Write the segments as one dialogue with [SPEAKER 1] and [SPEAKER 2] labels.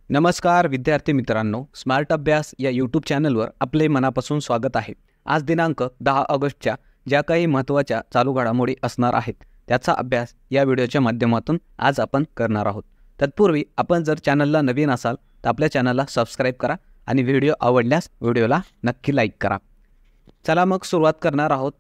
[SPEAKER 1] नमस्कार विद्यार्थी मित्रांनो, स्मार्ट अभ्यास या यूट्यूब चॅनलवर आपले मनापासून स्वागत आहे। आज दिनांक 10 ऑगस्टच्या ज्या काही महत्त्वाच्या चालू घडामोडी असणार आहेत त्याचा अभ्यास या व्हिडिओच्या माध्यमातून आज आपण करणार आहोत। तत्पूर्वी आपण जर चॅनलला नवीन असाल तर आपल्या चॅनलला सबस्क्राइब करा आणि व्हिडिओ आवडल्यास व्हिडिओला नक्की लाईक करा। चला मग सुरुवात करणार आहोत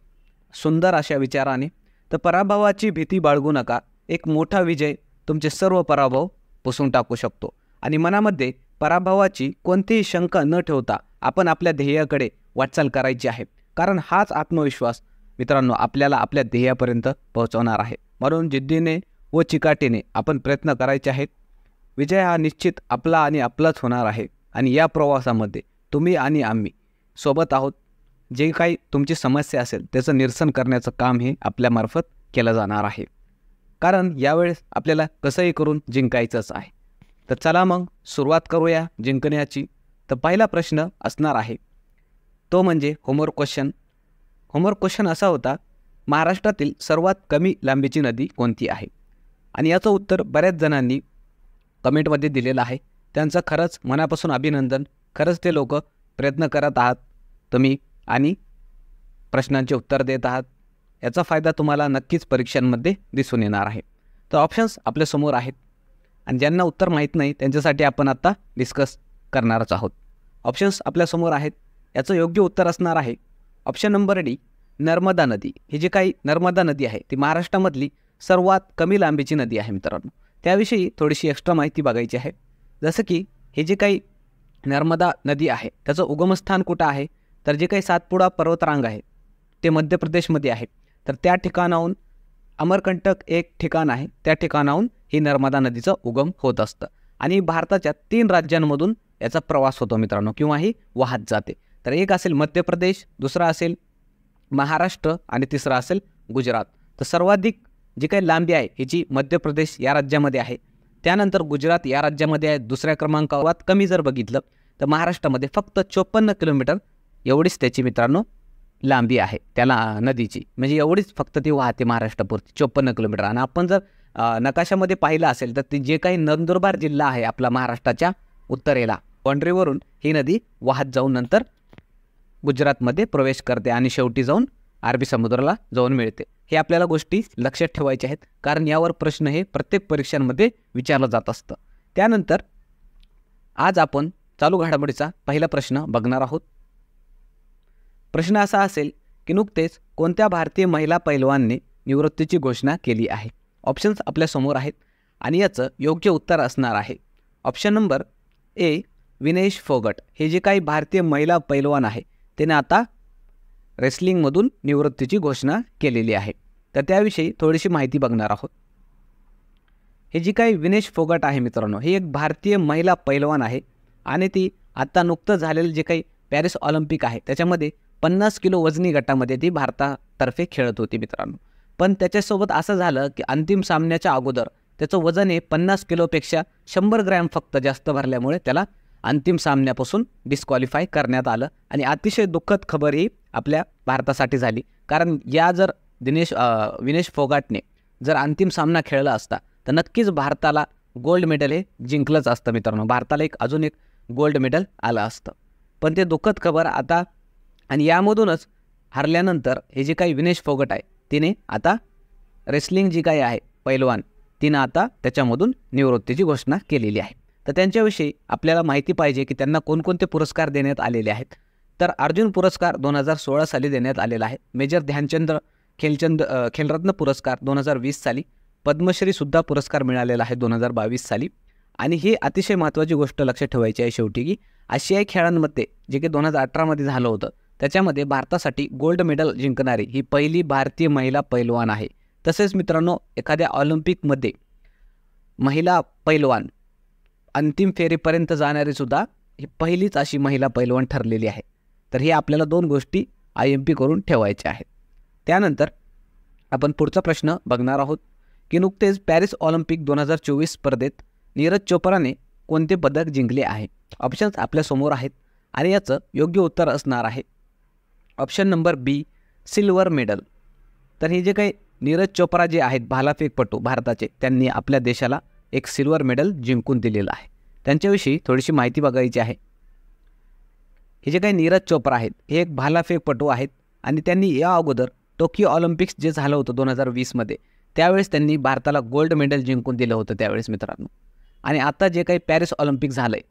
[SPEAKER 1] सुंदर अशा विचाराने। तर पराभवाची भीती बाळगू नका, एक मोठा विजय तुमचे सर्व पराभव पुसून टाकू शकतो आणि मनामध्ये पराभवाची कोणतीही शंका न ठेवता आपण आपल्या ध्येयाकडे वाटचाल करायची आहे, कारण हाच आत्मविश्वास मित्रांनो आपल्याला आपल्या ध्येयापर्यंत पोहोचवणार आहे। म्हणून जिद्दीने व चिकाटीने आपण प्रयत्न करायचे आहेत। विजय हा निश्चित आपला आणि आपलाच होणार आहे आणि या प्रवासामध्ये तुम्ही आणि आम्ही सोबत आहोत। जे काही तुमची समस्या असेल त्याचं निरसन करण्याचं काम हे आपल्यामार्फत केलं जाणार आहे, कारण यावेळेस आपल्याला कसंही करून जिंकायचंच आहे। तर चला मग सुरुवात करूया जिंकण्याची। तर पहिला प्रश्न असणार आहे तो म्हणजे होमवर्क क्वेश्चन। होमवर्क क्वेश्चन असा होता, महाराष्ट्रातील सर्वात कमी लांबीची नदी कोणती आहे? आणि याचं उत्तर बऱ्याच जणांनी कमेंटमध्ये दिलेलं आहे। त्यांचं खरंच मनापासून अभिनंदन। खरंच ते लोक प्रयत्न करत आहात तुम्ही आणि प्रश्नांचे उत्तर देत आहात। याचा फायदा तुम्हाला नक्कीच परीक्षांमध्ये दिसून येणार आहे। तर ऑप्शन्स आपल्यासमोर आहेत आणि ज्यांना उत्तर माहीत नाही त्यांच्यासाठी आपण आता डिस्कस करणारच आहोत। ऑप्शन्स आपल्यासमोर आहेत। याचं योग्य उत्तर असणार आहे ऑप्शन नंबर डी, नर्मदा नदी। ही जी काही नर्मदा नदी आहे ती महाराष्ट्रामधली सर्वात कमी लांबीची नदी आहे मित्रांनो। त्याविषयी थोडीशी एक्स्ट्रा माहिती बघायची आहे। जसं की हे जे काही नर्मदा नदी आहे त्याचं उगमस्थान कुठं आहे, तर जे काही सातपुडा पर्वतरांग आहे ते मध्य प्रदेशमध्ये आहे। तर त्या ठिकाणाहून अमरकंटक एक ठिकाण आहे, त्या ठिकाणाहून ही नर्मदा नदीचं उगम होत असतं आणि भारताच्या 3 राज्यांमधून याचा प्रवास होतो मित्रांनो, किंवा ही वाहत जाते। तर एक असेल मध्य प्रदेश, दुसरा असेल महाराष्ट्र आणि तिसरा असेल गुजरात। तर सर्वाधिक जी काही लांबी आहे हिची मध्य प्रदेश या राज्यामध्ये आहे, त्यानंतर गुजरात या राज्यामध्ये आहे दुसऱ्या क्रमांकावर। कमी जर बघितलं तर महाराष्ट्रामध्ये फक्त 54 किलोमीटर एवढीच त्याची मित्रांनो लांबी आहे त्याला नदीची, म्हणजे एवढीच फक्त ती वाहते महाराष्ट्रापुरती 54 किलोमीटर। आणि आपण जर नकाशामध्ये पाहिलं असेल तर ती जे काही नंदुरबार जिल्हा आहे आपला महाराष्ट्राच्या उत्तरेला, बाँड्रीवरून ही नदी वाहत जाऊन नंतर गुजरातमध्ये प्रवेश करते आणि शेवटी जाऊन अरबी समुद्राला जाऊन मिळते। हे आपल्याला गोष्टी लक्षात ठेवायच्या आहेत, कारण यावर प्रश्न हे प्रत्येक परीक्षांमध्ये विचारलं जात असतं। त्यानंतर आज आपण चालू घडामोडीचा पहिला प्रश्न बघणार आहोत। प्रश्न असा असेल की नुकतेच कोणत्या भारतीय महिला पैलवानने निवृत्तीची घोषणा केली आहे? ऑप्शन्स आपल्यासमोर आहेत आणि याचं योग्य उत्तर असणार आहे option number A, Vinesh Phogat. हे जे काही भारतीय महिला पैलवान आहे त्याने आता रेसलिंगमधून निवृत्तीची घोषणा केलेली आहे। तर त्याविषयी थोडीशी माहिती बघणार आहोत। हे जी काही विनेश फोगट आहे मित्रांनो, ही एक भारतीय महिला पैलवान आहे आणि ती आत्ता नुकतं झालेलं जे काही पॅरिस ऑलिम्पिक आहे त्याच्यामध्ये 50 किलो वजनी गटामध्ये ती भारतातर्फे खेळत होती मित्रांनो। पण त्याच्यासोबत असं झालं की अंतिम सामन्याच्या अगोदर त्याचं वजन हे 50 किलोपेक्षा 100 ग्रॅम फक्त जास्त भरल्यामुळे त्याला अंतिम सामन्यापासून डिस्क्वालिफाय करण्यात आलं आणि अतिशय दुःखद खबर ही आपल्या भारतासाठी झाली, कारण या जर विनेश फोगाटने जर अंतिम सामना खेळला असता तर नक्कीच भारताला गोल्ड मेडल हे जिंकलंच असतं मित्रांनो। भारताला अजून एक गोल्ड मेडल आलं असतं, पण ते दुःखद खबर आता। आणि यामधूनच हरल्यानंतर हे जे काही विनेश फोगट आहे तिने आता रेसलिंग जी काही आहे पैलवान तिनं आता त्याच्यामधून निवृत्तीची घोषणा केलेली आहे। तर त्यांच्याविषयी आपल्याला माहिती पाहिजे की त्यांना कोणकोणते पुरस्कार देण्यात आलेले आहेत। तर अर्जुन पुरस्कार 2016 साली देण्यात आलेला आहे। मेजर ध्यानचंद खेलरत्न पुरस्कार 2020 साली, पद्मश्रीसुद्धा पुरस्कार मिळालेला आहे 2022 साली। आणि ही अतिशय महत्त्वाची गोष्ट लक्षात ठेवायची आहे शेवटी की आशियाई खेळांमध्ये जे की 2018 मध्ये झालं होतं त्याच्यामध्ये भारतासाठी गोल्ड मेडल जिंकणारी ही पहिली भारतीय महिला पैलवान आहे। तसेच मित्रांनो एखाद्या ऑलिम्पिकमध्ये महिला पैलवान अंतिम फेरीपर्यंत जाणारी सुद्धा ही पहिलीच अशी महिला पैलवान ठरलेली आहे। तर हे आपल्याला 2 गोष्टी IMP करून ठेवायच्या आहेत। त्यानंतर आपण पुढचा प्रश्न बघणार आहोत की नुकतेच पॅरिस ऑलिम्पिक 2024 स्पर्धेत नीरज चोप्राने कोणते पदक जिंकले आहे? ऑप्शन्स आपल्यासमोर आहेत आणि याचं योग्य उत्तर असणार आहे ऑप्शन नंबर बी, सिल्वर मेडल। तर हे जे काही नीरज चोप्रा जे आहेत भालाफेकपटू भारताचे, त्यांनी आपल्या देशाला एक सिल्वर मेडल जिंकून दिलेलं आहे। त्यांच्याविषयी थोडीशी माहिती बघायची आहे. हे जे काही नीरज चोप्रा आहेत हे एक भालाफेकपटू आहेत आणि त्यांनी या अगोदर टोकियो ऑलिम्पिक्स जे झालं होतं 2020मध्ये त्यावेळेस त्यांनी भारताला गोल्ड मेडल जिंकून दिलं होतं त्यावेळेस मित्रांनो. आणि आता जे काही पॅरिस ऑलिम्पिक झालं आहे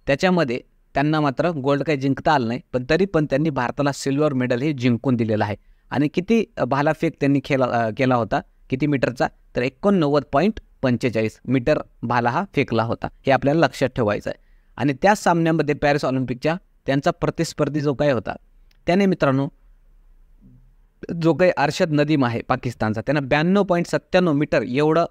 [SPEAKER 1] त्याच्यामध्ये त्यांना मात्र गोल्ड काही जिंकता आलं नाही, पण तरी पण त्यांनी भारताला सिल्वर मेडल हे जिंकून दिलेलं आहे. आणि किती भालाफेक त्यांनी केला होता, किती मीटरचा, तर 89.45 मीटर भाला हा फेकला होता. हे आपल्याला लक्षात ठेवायचं आहे. आणि त्याच सामन्यामध्ये पॅरिस ऑलिम्पिकच्या त्यांचा प्रतिस्पर्धी जो काय होता त्याने मित्रांनो जो काही अर्शद नदीम आहे पाकिस्तानचा, त्यानं 92.97 मीटर एवढं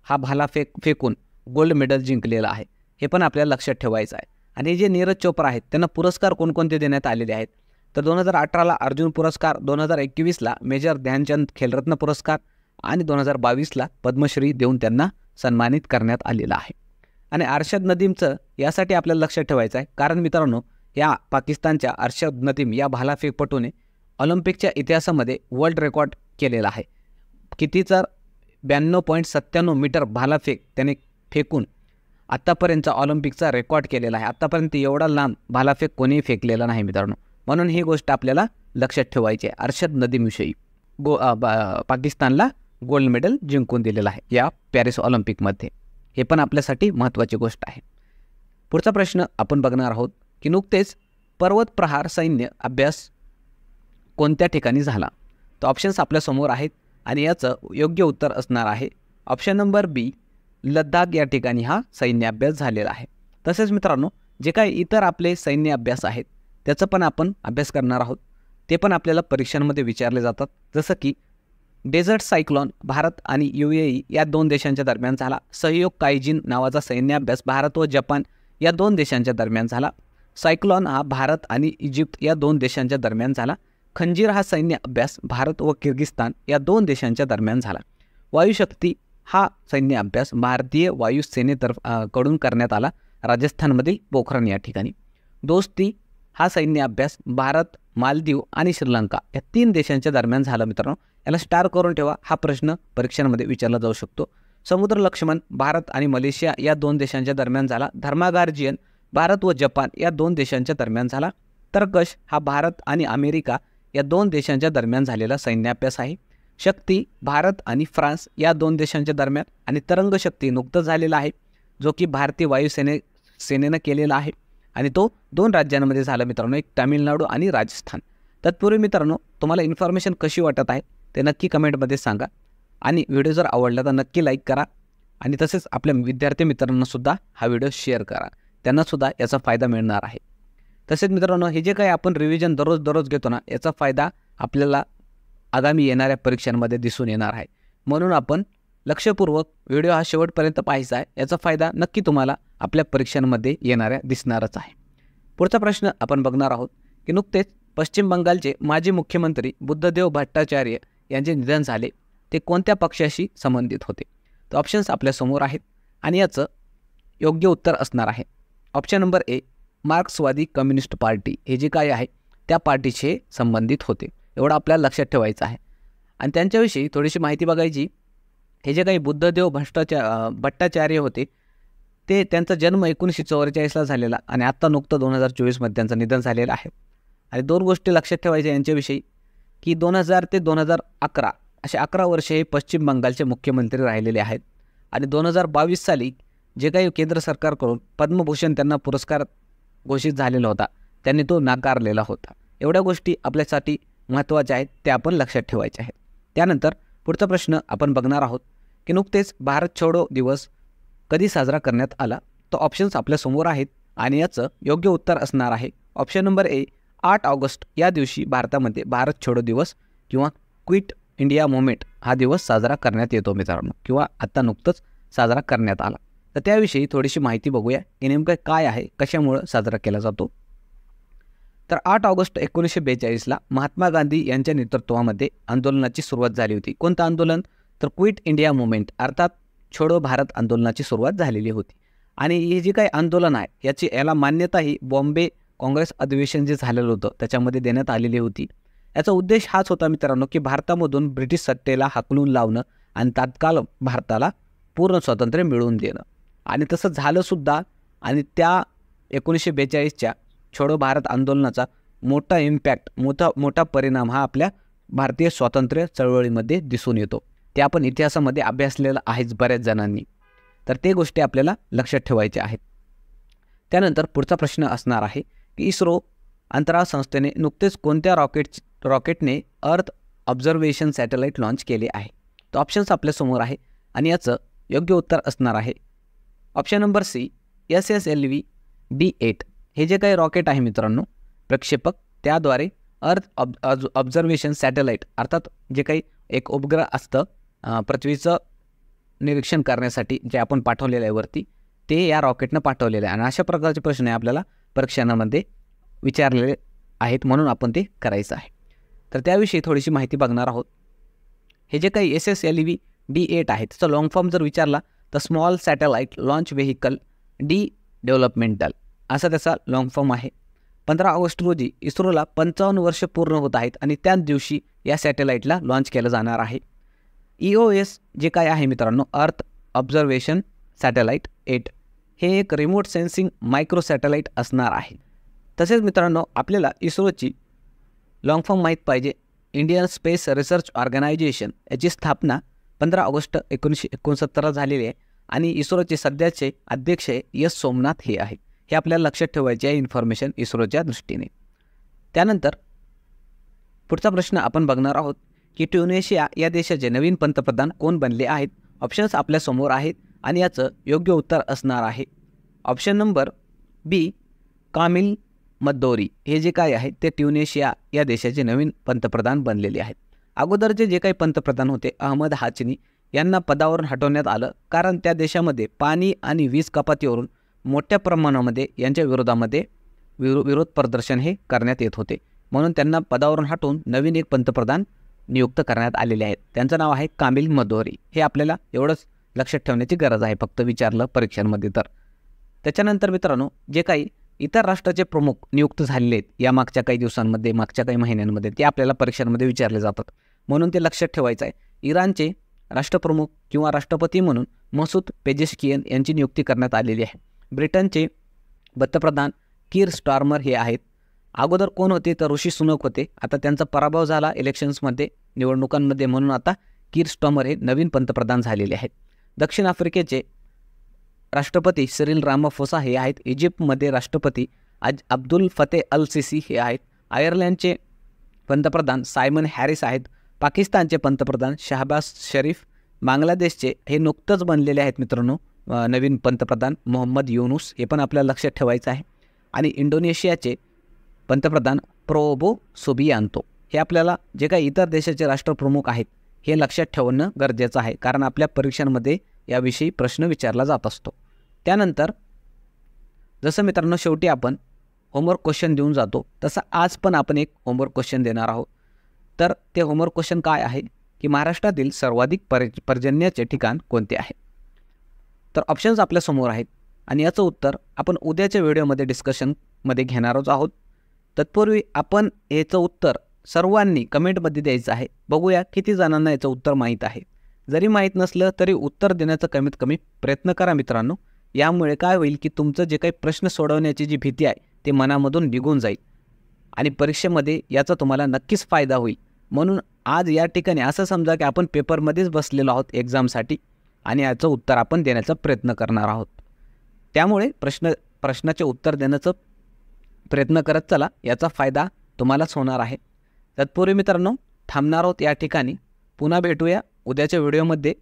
[SPEAKER 1] हा भाला फेकून गोल्ड मेडल जिंकलेलं आहे. हे पण आपल्याला लक्षात ठेवायचं आहे. आणि जे नीरज चोप्रा आहेत त्यांना पुरस्कार कोणकोणते देण्यात आलेले आहेत, तर 2018ला अर्जुन पुरस्कार, 2021ला मेजर ध्यानचंद खेलरत्न पुरस्कार आणि 2022ला पद्मश्री देऊन त्यांना सन्मानित करण्यात आलेलं आहे. आणि अर्शद नदीमचं यासाठी आपल्याला लक्षात ठेवायचं आहे कारण मित्रांनो या पाकिस्तानच्या अर्शद नदीम या भालाफेकपटूने ऑलिम्पिकच्या इतिहासामध्ये वर्ल्ड रेकॉर्ड केलेला आहे. कितीचा 92.97 मीटर भालाफेक त्याने फेकून आत्तापर्यंतचा ऑलिम्पिकचा रेकॉर्ड केलेला आहे. आत्तापर्यंत एवढा लांब भालाफेक कोणीही फेकलेला नाही मित्रांनो. म्हणून ही गोष्ट आपल्याला लक्षात ठेवायची आहे. अर्शद नदीमविषयी पाकिस्तानला गोल्ड मेडल जिंकून दिलेलं आहे या पॅरिस ऑलिम्पिकमध्ये. हे पण आपल्यासाठी महत्त्वाची गोष्ट आहे. पुढचा प्रश्न आपण बघणार आहोत की नुकतेच पर्वत प्रहार सैन्य अभ्यास कोणत्या ठिकाणी झाला. तर ऑप्शन्स आपल्यासमोर आहेत आणि याचं योग्य उत्तर असणार आहे ऑप्शन नंबर बी, लद्दाख या ठिकाणी हा सैन्य अभ्यास झालेला आहे. तसेच मित्रांनो जे काही इतर आपले सैन्य अभ्यास आहेत त्याचा पण आपण अभ्यास करणार आहोत. ते पण आपल्याला परीक्षांमध्ये विचारले जातात. जसं की डेझर्ट सायक्लॉन भारत आणि UAE या 2 देशांच्या दरम्यान झाला. सहयोग कायजिन नावाचा सैन्य अभ्यास भारत व जपान या 2 देशांच्या दरम्यान झाला. सायक्लॉन हा भारत आणि इजिप्त या 2 देशांच्या दरम्यान झाला. खंजीर हा सैन्य अभ्यास भारत व किर्गिस्तान या 2 देशांच्या दरम्यान झाला. वायुशक्ती हा सैन्य अभ्यास भारतीय वायुसेनेकडून करण्यात आला राजस्थानमधील पोखरण या ठिकाणी. दोस्ती हा सैन्य अभ्यास भारत, मालदीव आणि श्रीलंका या 3 देशांच्या दरम्यान झाला. मित्रांनो याला स्टार करून ठेवा, हा प्रश्न परीक्षांमध्ये विचारला जाऊ शकतो. समुद्र लक्ष्मण भारत आणि मलेशिया या 2 देशांच्या दरम्यान झाला. धर्मागार्जियन भारत व जपान या 2 देशांच्या दरम्यान झाला. तर्कश हा भारत आणि अमेरिका या 2 देशांच्या दरम्यान झालेला सैन्य अभ्यास आहे. शक्ती भारत आणि फ्रान्स या 2 देशांच्या दरम्यान. आणि तरंग शक्ती नुकतंच झालेला आहे जो की भारतीय वायुसेनेनं केलेला आहे आणि तो 2 राज्यांमध्ये झाला मित्रांनो, एक तामिळनाडू आणि राजस्थान. तत्पूर्वी मित्रांनो तुम्हाला इन्फॉर्मेशन कशी वाटत आहे ते नक्की कमेंटमध्ये सांगा आणि व्हिडिओ जर आवडला तर नक्की लाईक करा आणि तसेच आपल्या विद्यार्थी मित्रांनासुद्धा हा व्हिडिओ शेअर करा, त्यांनासुद्धा याचा फायदा मिळणार आहे. तसेच मित्रांनो हे जे काही आपण रिव्हिजन दररोज घेतो ना याचा फायदा आपल्याला आगामी येणाऱ्या परीक्षांमध्ये दिसून येणार आहे. म्हणून आपण लक्षपूर्वक व्हिडिओ हा शेवटपर्यंत पाहायचा आहे. याचा फायदा नक्की तुम्हाला आपल्या परीक्षांमध्ये येणाऱ्या दिसणारच आहे. पुढचा प्रश्न आपण बघणार आहोत की नुकतेच पश्चिम बंगालचे माजी मुख्यमंत्री बुद्धदेव भट्टाचार्य यांचे निधन झाले. ते कोणत्या पक्षाशी संबंधित होते. तर ऑप्शन्स आपल्यासमोर आहेत आणि याचं योग्य उत्तर असणार आहे ऑप्शन नंबर ए, मार्क्सवादी कम्युनिस्ट पार्टी. हे जे काय आहे त्या पार्टीचे संबंधित होते. एवढं आपल्याला लक्षात ठेवायचं आहे. आणि त्यांच्याविषयी थोडीशी माहिती बघायची. हे जे काही बुद्धदेव भट्टाचार्य होते ते त्यांचा जन्म 1944ला झालेला आणि आत्ता नुकतं 2024मध्ये त्यांचं निधन झालेलं आहे. आणि 2 गोष्टी लक्षात ठेवायच्या यांच्याविषयी की 2000 ते 2011 असे 11 वर्षे हे पश्चिम बंगालचे मुख्यमंत्री राहिलेले आहेत. आणि 2022 साली जे काही केंद्र सरकारकडून पद्मभूषण त्यांना पुरस्कार घोषित झालेला होता त्यांनी तो नाकारलेला होता. एवढ्या गोष्टी आपल्यासाठी महत्त्वाच्या आहेत, त्या आपण लक्षात ठेवायच्या आहेत. त्यानंतर पुढचा प्रश्न आपण बघणार आहोत की नुकतेच भारत छोडो दिवस कधी साजरा करण्यात आला. तर ऑप्शन्स आपल्यासमोर आहेत आणि याचं योग्य उत्तर असणार आहे ऑप्शन नंबर ए, 8 ऑगस्ट या दिवशी भारतामध्ये भारत छोडो दिवस किंवा क्विट इंडिया मूवमेंट हा दिवस साजरा करण्यात येतो मित्रांनो, किंवा आत्ता नुकतंच साजरा करण्यात आला. तर त्याविषयी थोडीशी माहिती बघूया की नेमकं काय आहे, कशामुळं साजरा केला जातो. तर 8 ऑगस्ट 1942ला महात्मा गांधी यांच्या नेतृत्वामध्ये आंदोलनाची सुरुवात झाली होती. कोणतं आंदोलन, तर क्विट इंडिया मूवमेंट अर्थात छोडो भारत आंदोलनाची सुरुवात झालेली होती. आणि हे जे काही आंदोलन आहे याला मान्यताही बॉम्बे काँग्रेस अधिवेशन जे झालेलं होतं त्याच्यामध्ये देण्यात आलेली होती. याचा उद्देश हाच होता मित्रांनो की भारतामधून ब्रिटिश सत्तेला हाकलून लावणं आणि तात्काळ भारताला पूर्ण स्वातंत्र्य मिळवून देणं. आणि तसं झालंसुद्धा. आणि त्या 1942च्या छोडो भारत आंदोलनाचा मोठा इम्पॅक्ट मोठा परिणाम हा आपल्या भारतीय स्वातंत्र्य चळवळीमध्ये दिसून येतो. ते आपण इतिहासामध्ये अभ्यासलेलं आहेच बऱ्याच जणांनी. तर ते गोष्टी आपल्याला लक्षात ठेवायच्या आहेत. त्यानंतर पुढचा प्रश्न असणार आहे की इस्रो अंतराळ संस्थेने नुकतेच कोणत्या रॉकेटने अर्थ ऑब्झर्वेशन सॅटेलाईट लॉन्च केले आहे. तर ऑप्शन्स आपल्यासमोर आहे आणि याचं योग्य उत्तर असणार आहे option number C, SSLV D8. हे जे काही रॉकेट आहे मित्रांनो, प्रक्षेपक, त्याद्वारे अर्थ ऑब्झर्वेशन सॅटेलाईट अर्थात जे काही एक उपग्रह असतं पृथ्वीचं निरीक्षण करण्यासाठी जे आपण पाठवलेलं आहे वरती, ते या रॉकेटनं पाठवलेलं आहे. आणि अशा प्रकारचे प्रश्न आपल्याला परीक्षांमध्ये विचारलेले आहेत, म्हणून आपण ते करायचं आहे. तर त्याविषयी थोडीशी माहिती बघणार आहोत. हे जे काही SSLV D8 आहे त्याचा लॉंग फॉर्म जर विचारला तर small satellite launch vehicle developmental असा त्याचा लॉंग फॉर्म आहे. 15 ऑगस्ट रोजी इस्रोला 55 वर्ष पूर्ण होत आहेत आणि त्याच दिवशी या सॅटेलाईटला लॉन्च केलं जाणार आहे. EOS जे काय आहे मित्रांनो, अर्थ ऑब्झर्वेशन सॅटेलाईट 8, हे एक रिमोट सेन्सिंग मायक्रो सॅटेलाईट असणार आहे. तसेच मित्रांनो आपल्याला इस्रोची लॉंग फॉर्म माहीत पाहिजे. इंडियन स्पेस रिसर्च ऑर्गनायझेशन याची स्थापना 15 ऑगस्ट 1969 झालेली आहे आणि इस्रोचे सध्याचे अध्यक्ष S सोमनाथ हे आहेत. हे आपल्याला लक्षात ठेवायचे आहे इन्फॉर्मेशन इस्रोच्या दृष्टीने. त्यानंतर पुढचा प्रश्न आपण बघणार आहोत की ट्युनिशिया या देशाचे नवीन पंतप्रधान कोण बनले आहेत. ऑप्शन्स आपल्यासमोर आहेत आणि याचं योग्य उत्तर असणार आहे ऑप्शन नंबर बी, कामिल मद्दोरी. हे जे काय आहे ते ट्युनिशिया या देशाचे नवीन पंतप्रधान बनलेले आहेत. अगोदरचे जे काही पंतप्रधान होते अहमद हाचनी यांना पदावरून हटवण्यात आलं कारण त्या देशामध्ये पाणी आणि वीज कपातीवरून मोठ्या प्रमाणामध्ये यांच्या विरोधामध्ये विरोध प्रदर्शन हे करण्यात येत होते. म्हणून त्यांना पदावरून हटवून नवीन एक पंतप्रधान नियुक्त करण्यात आलेले आहेत. त्यांचं नाव आहे कामिल मद्दोरी. हे आपल्याला एवढंच लक्षात ठेवण्याची गरज आहे फक्त विचारलं परीक्षांमध्ये तर. त्याच्यानंतर मित्रांनो जे काही इतर राष्ट्राचे प्रमुख नियुक्त झालेले आहेत या मागच्या काही दिवसांमध्ये, मागच्या काही महिन्यांमध्ये, ते आपल्याला परीक्षांमध्ये विचारले जातात, म्हणून ते लक्षात ठेवायचं आहे. इराणचे राष्ट्रप्रमुख किंवा राष्ट्रपती म्हणून मसूद पेजेशकियन यांची नियुक्ती करण्यात आलेली आहे. ब्रिटनचे पंतप्रधान कीर स्टार्मर हे आहेत. अगोदर कोण होते तर ऋषी सुनक होते. आता त्यांचा पराभव झाला इलेक्शन्समध्ये, निवडणुकांमध्ये, म्हणून आता कीर स्टार्मर हे नवीन पंतप्रधान झालेले आहेत. दक्षिण आफ्रिकेचे राष्ट्रपती सिरिल रामाफोसा हे आहेत. इजिप्तमध्ये राष्ट्रपती अब्दुल फतेह अल सिसी हे आहेत. आयर्लंडचे पंतप्रधान सायमन हॅरिस आहेत. पाकिस्तानचे पंतप्रधान शहबाज शरीफ. बांगलादेशचे हे नुकतंच बनलेले आहेत मित्रांनो नवीन पंतप्रधान मोहम्मद युनुस, हे पण आपल्याला लक्षात ठेवायचं आहे. आणि इंडोनेशियाचे पंतप्रधान प्रोबो सुबियांतो. हे आपल्याला जे काही इतर देशाचे राष्ट्रप्रमुख आहेत हे लक्षात ठेवणं गरजेचं आहे, कारण आपल्या परीक्षांमध्ये याविषयी प्रश्न विचारला जात असतो. त्यानंतर जसं मित्रांनो शेवटी आपण होमवर्क क्वेश्चन देऊन जातो, तसं आज पण आपण एक होमवर्क क्वेश्चन देणार आहोत. तर ते होमवर्क क्वेश्चन काय आहे की महाराष्ट्रातील सर्वाधिक पर्जन्याचे ठिकाण कोणते आहे. तर ऑप्शन्स आपल्यासमोर आहेत आणि याचं उत्तर आपण उद्याच्या व्हिडिओमध्ये डिस्कशनमध्ये घेणारच आहोत. तत्पूर्वी आपण याचं उत्तर सर्वांनी कमेंटमध्ये द्यायचं आहे. बघूया किती जणांना याचं उत्तर माहीत आहे. जरी माहीत नसलं तरी उत्तर देण्याचा कमीत कमी प्रयत्न करा मित्रांनो. यामुळे काय होईल की तुमचं जे काही प्रश्न सोडवण्याची जी भीती आहे ते मनामधून निघून जाईल आणि परीक्षेमध्ये याचा तुम्हाला नक्कीच फायदा होईल. म्हणून आज या ठिकाणी असं समजा की आपण पेपरमध्येच बसलेलो आहोत एक्झामसाठी आणि याचं उत्तर आपण देण्याचा प्रयत्न करणार आहोत. त्यामुळे प्रश्नाचे उत्तर देण्याचं प्रयत्न करत चला, याचा फायदा तुम्हालाच होणार आहे. तत्पूर्वी मित्रांनो थांबणार आहोत या ठिकाणी. पुन्हा भेटूया उद्याच्या व्हिडिओमध्ये.